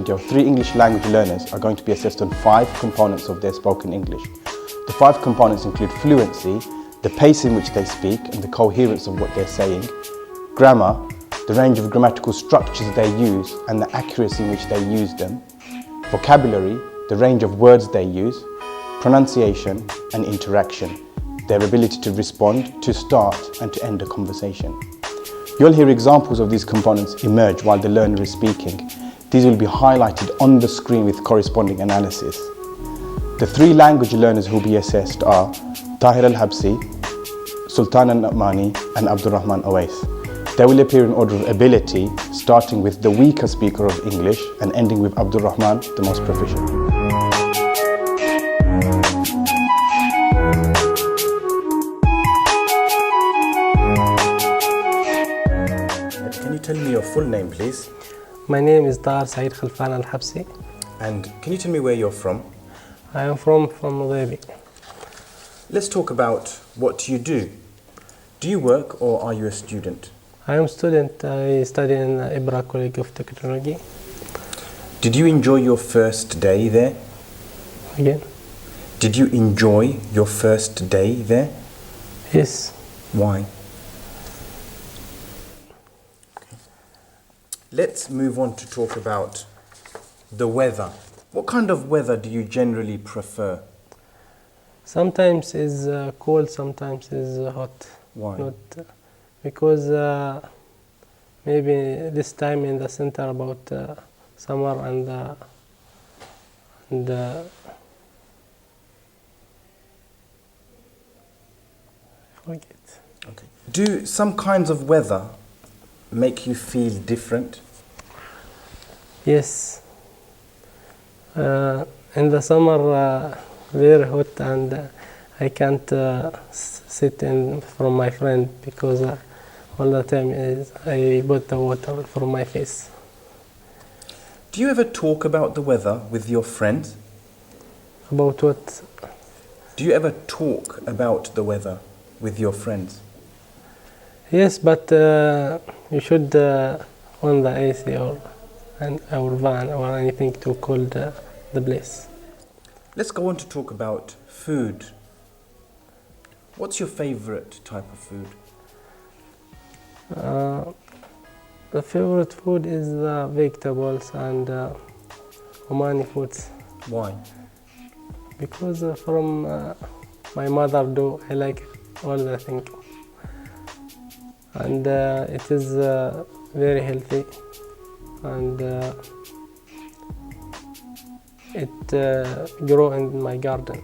video, 3 English language learners are going to be assessed on 5 components of their spoken English. The 5 components include fluency, the pace in which they speak and the coherence of what they're saying, grammar, the range of grammatical structures they use and the accuracy in which they use them, vocabulary, the range of words they use, pronunciation and interaction, their ability to respond, to start and to end a conversation. You'll hear examples of these components emerge while the learner is speaking. These will be highlighted on the screen with corresponding analysis. The 3 language learners who will be assessed are Tahir al-Habsi, Sultan al-Na'mani and Abdurahman Awais. They will appear in order of ability, starting with the weaker speaker of English and ending with Abdurahman, the most proficient. Can you tell me your full name, please? My name is Tahir Sultan al-Habsi. And can you tell me where you're from? I am from Ghaibi. Let's talk about what you do. Do you work or are you a student? I am a student. I study in Ibra College of Technology. Did you enjoy your first day there? Again? Did you enjoy your first day there? Yes. Why? Okay. Let's move on to talk about the weather. What kind of weather do you generally prefer? Sometimes it's cold, sometimes it's hot. Why? Not, because maybe this time in the center about summer and forget. Okay. Do some kinds of weather make you feel different? Yes. In the summer, very hot, and I can't sit in from my friend because all the time I put the water from my face. Do you ever talk about the weather with your friends? About what? Do you ever talk about the weather with your friends? Yes, but you should on the AC or our van or anything to cool the place. Let's go on to talk about food. What's your favorite type of food? The favorite food is the vegetables and Omani foods. Why? Because from my mother I like all the things. And it is very healthy, and it grow in my garden.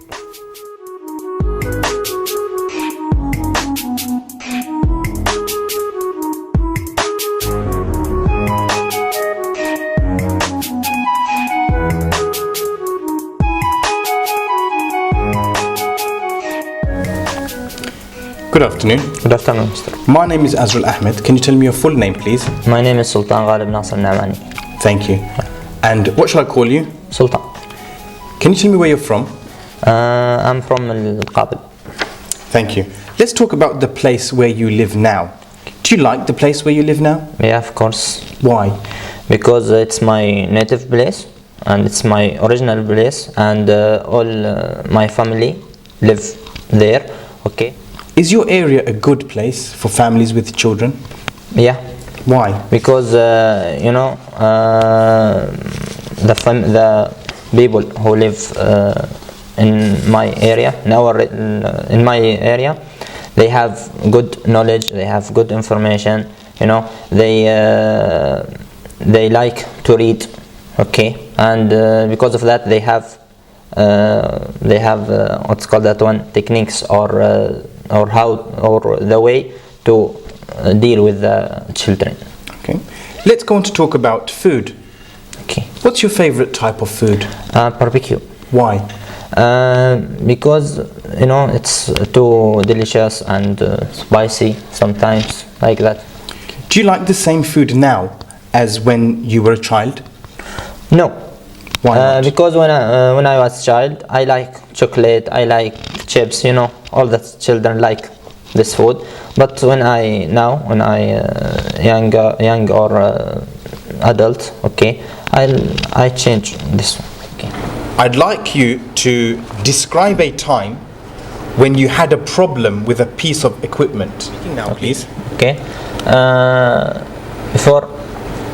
Good afternoon. Good afternoon, Mr. My name is Azrul Ahmed. Can you tell me your full name, please? My name is Sultan Nasser Namani. Thank you. And what shall I call you? Sultan. Can you tell me where you're from? I'm from Al-Qabil. Thank you. Let's talk about the place where you live now. Do you like the place where you live now? Yeah, of course. Why? Because it's my native place and it's my original place, and all my family live there. Okay. Is your area a good place for families with children? Yeah. Why? Because you know, the people who live in my area, in my area, they have good knowledge, they have good information. You know, they like to read. Okay, and because of that, they have what's called that one, techniques or the way to deal with the children. Okay, let's go on to talk about food. Okay. What's your favorite type of food? Barbecue. Why? Because you know, it's too delicious and spicy sometimes, like that. Do you like the same food now as when you were a child? No. Why not? Because when I was a child, I like chocolate, I like chips, you know, all the children like this food. But when I young or adult, okay, I change this one. Okay. I'd like you to describe a time when you had a problem with a piece of equipment. Now, please. Okay. Before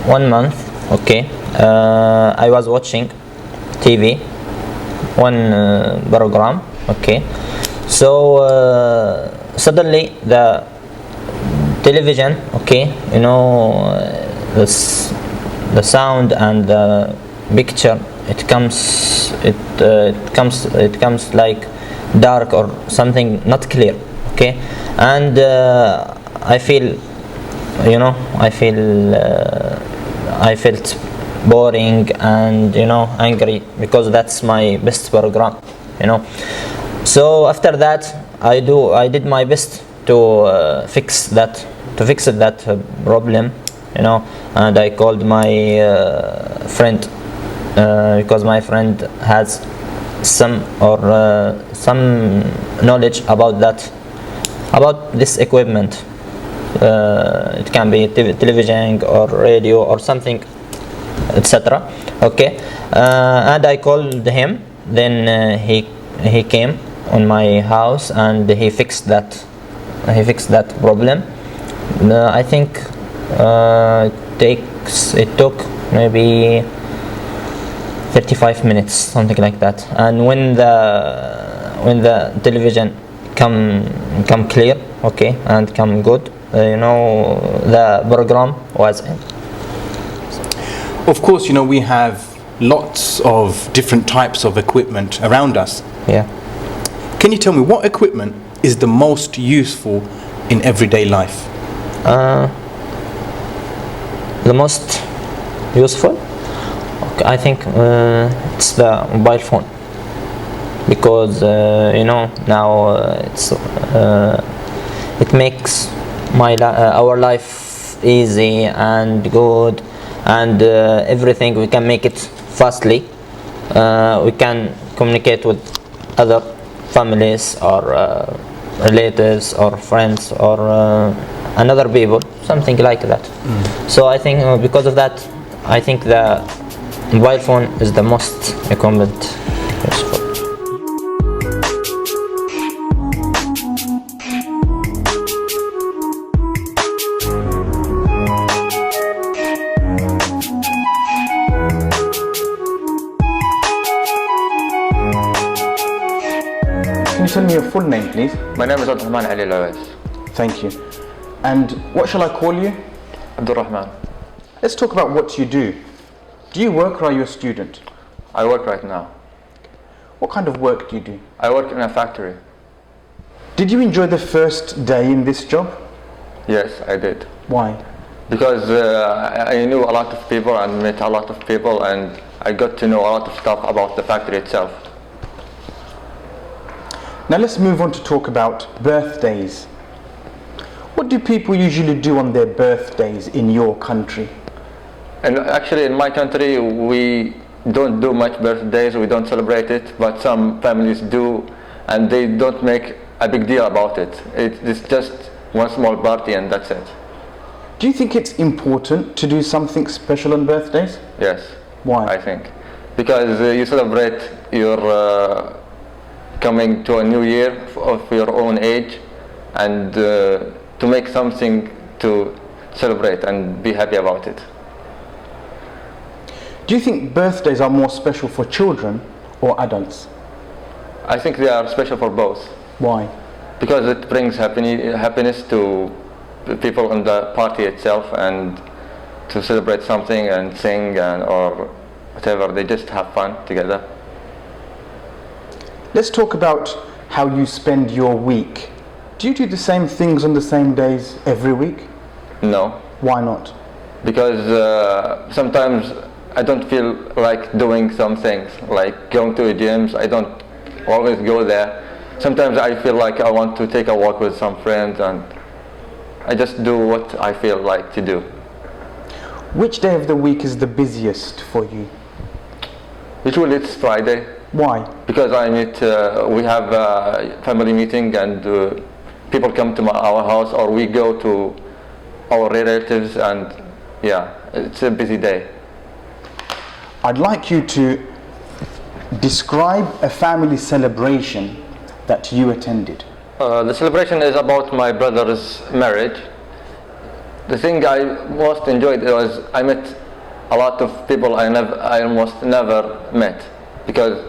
1 month, okay, I was watching TV, one program, okay. So suddenly the television, okay, you know, the sound and the picture, it comes like dark or something, not clear, okay. And I feel, you know, I felt boring and, you know, angry, because that's my best program, you know. So after that, I did my best to fix that problem, you know. And I called my friend, because my friend has some knowledge about this equipment. It can be television or radio or something, etc. Okay. And I called him. Then he came on my house and he fixed that problem. I think it took maybe 35 minutes, something like that. And when the television come clear, okay, and come good, you know, the program was in. Of course, you know, we have lots of different types of equipment around us. Yeah. Can you tell me what equipment is the most useful in everyday life? The most useful, okay, I think it's the mobile phone, because you know, now it makes our life easy and good, and everything we can make it fastly. We can communicate with other families or relatives or friends or another people, something like that. So I think because of that, I think the mobile phone is the most equipment useful. Can you tell me your full name, please? My name is Abdurahman Ali Lawes. Thank you. And what shall I call you? Abdurahman. Let's talk about what you do. Do you work or are you a student? I work right now. What kind of work do you do? I work in a factory. Did you enjoy the first day in this job? Yes, I did. Why? Because I knew a lot of people and met a lot of people, and I got to know a lot of stuff about the factory itself. Now let's move on to talk about birthdays. What do people usually do on their birthdays in your country? And actually in my country we don't do much birthdays, we don't celebrate it, but some families do, and they don't make a big deal about it. It's just one small party and that's it. Do you think it's important to do something special on birthdays? Yes. Why? I think. Because you celebrate your coming to a new year of your own age, and to make something to celebrate and be happy about it. Do you think birthdays are more special for children or adults? I think they are special for both. Why? Because it brings happiness to the people in the party itself, and to celebrate something and sing or whatever, they just have fun together. Let's talk about how you spend your week. Do you do the same things on the same days every week? No. Why not? Because sometimes I don't feel like doing some things, like going to the gyms. I don't always go there. Sometimes I feel like I want to take a walk with some friends, and I just do what I feel like to do. Which day of the week is the busiest for you? Usually it's Friday. Why? Because we have a family meeting, and people come to our house, or we go to our relatives, and yeah, it's a busy day. I'd like you to describe a family celebration that you attended. The celebration is about my brother's marriage. The thing I most enjoyed was I met a lot of people I almost never met, because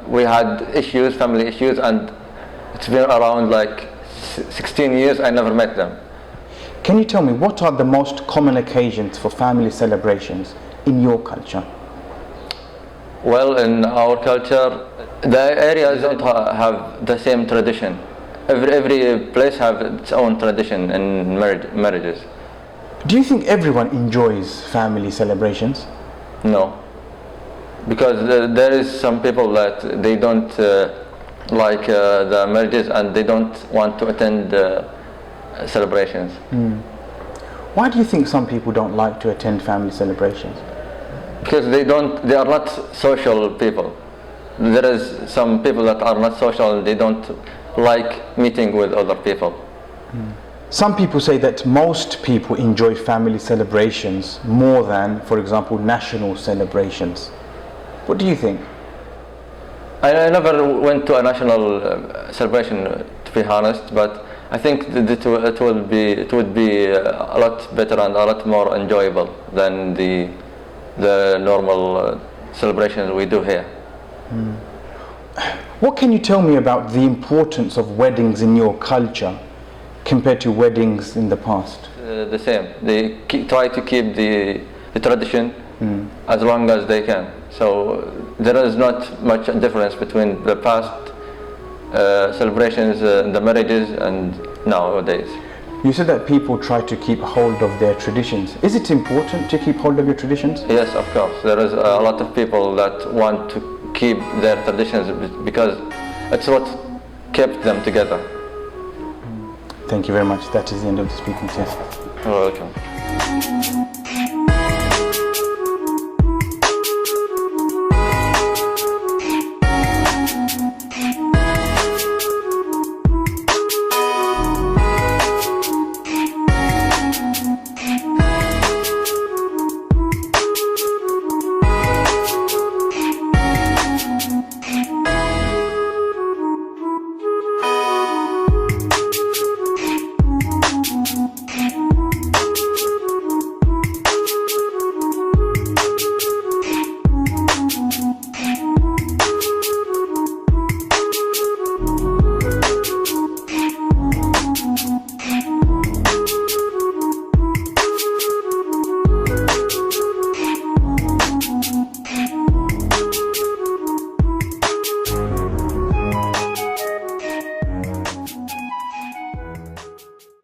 we had issues, family issues, and it's been around like 16 years I never met them. Can you tell me what are the most common occasions for family celebrations in your culture? Well, in our culture, the areas don't have the same tradition. Every place have its own tradition in marriages. Do you think everyone enjoys family celebrations? No, because there is some people that they don't like the marriages, and they don't want to attend celebrations. Why do you think some people don't like to attend family celebrations? Because they are not social people. There is some people that are not social, and they don't like meeting with other people. Some people say that most people enjoy family celebrations more than, for example, national celebrations. What do you think? I never went to a national celebration, to be honest, but I think that it would be a lot better and a lot more enjoyable than the normal celebrations we do here. What can you tell me about the importance of weddings in your culture compared to weddings in the past? The same. They try to keep the tradition as long as they can. So there is not much difference between the past celebrations, the marriages, and nowadays. You said that people try to keep hold of their traditions. Is it important to keep hold of your traditions? Yes, of course. There is a lot of people that want to keep their traditions because it's what kept them together. Thank you very much. That is the end of the speaking session. You're welcome.